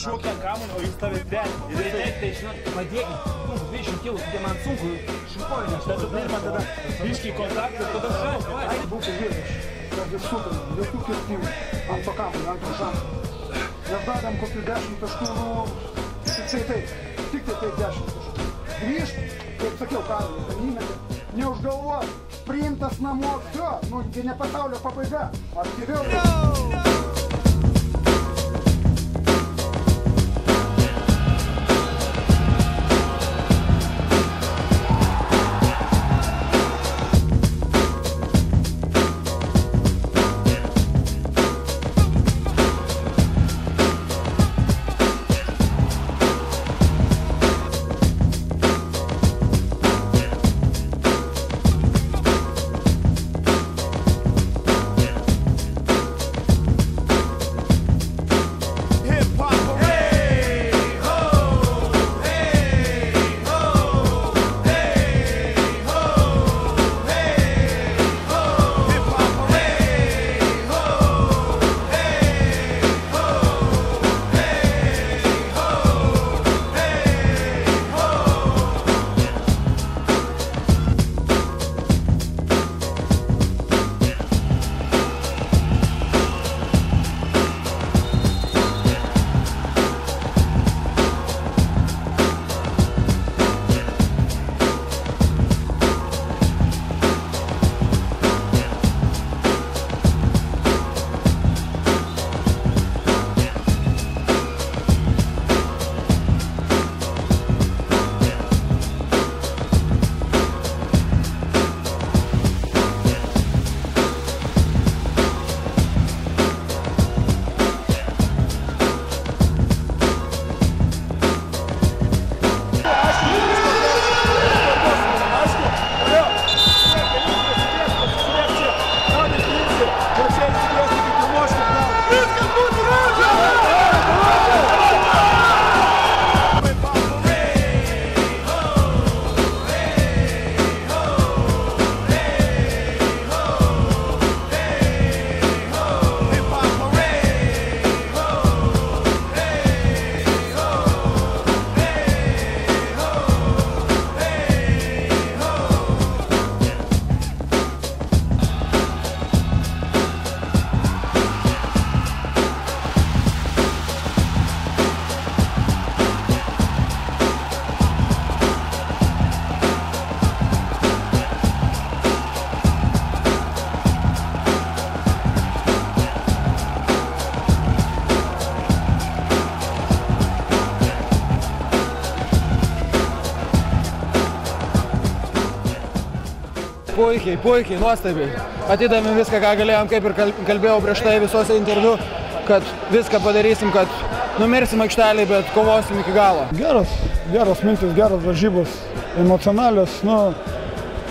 Šokia kamuolį, o jūs tavęs bėgi. Tai žinot, padėkit, 20 kilų, tai man sunku šimkoju, nes tada pirmą tada biškiai kontaktą, tada šau. Būtų virš, kad visų, jokių kirtimų ant to kamuolio, ant to žanto. Mes darėm kokių 10 taškų, tik tai 10 taškų. Grįžt, kaip sakiau, kamuolį, įmetė, neužgalvot, priimtas namo, nu, ne pasaulio pabaiga, aktyviau. Puikiai, nuostabiai. Atidavėm viską, ką galėjom, kaip ir kalbėjau prieš tai visuose interviu, kad viską padarysim, kad numirsim aikštelį, bet kovosim iki galo. Geros mintis, geros varžybos, emocionalios,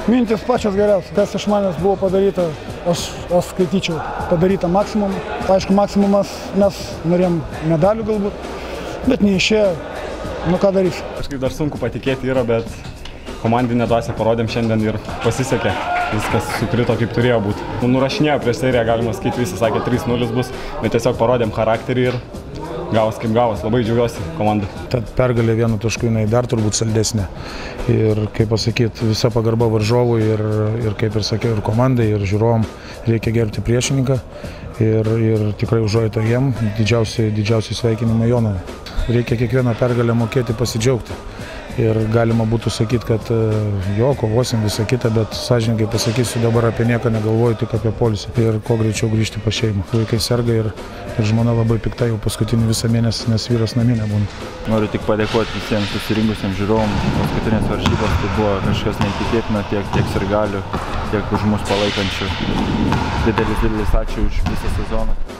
mintis pačios geriausios. Kas iš manęs buvo padaryta, aš skaityčiau padarytą maksimumą. Aišku, maksimumas mes norėjom medalių galbūt, bet neišėjo, ką darysiu. Kažkaip dar sunku patikėti yra, bet komandinę dvasią parodėm šiandien ir pasisekė. Viskas sukrito kaip turėjo būti. Nurašinėjo prieš seriją, galima sakyti, visi sakė 3-0 bus, bet tiesiog parodėm charakterį ir gavos kaip gavos. Labai džiaugiuosi komandai. Tad pergalė vienu tašku, jinai dar turbūt saldesnė. Ir, kaip pasakyti, visa pagarba varžovui ir kaip ir sakiau, ir komandai, ir žiūrovom reikia gerbti priešininką. Ir tikrai užuojauta jiem, didžiausi sveikinimai Jonavai. Reikia kiekvieną pergalę mokėti pasidžiaugti. ir galima būtų sakyti, kad jo, kovosim visą kitą, bet sąžininkai pasakysiu, dabar apie nieką negalvoju, tik apie poilsį ir kuo greičiau grįžti pas šeimą. Vaikai serga ir žmona labai pikta jau paskutinį visą mėnesį, nes vyras namie nebūna. Noriu tik padėkoti visiems susirinkusiems žiūrovams. Paskutinės varžybos tai buvo kažkas neįtikėtina tiek sirgalių, tiek už mus palaikančių. Didelis ačiū už visą sezoną.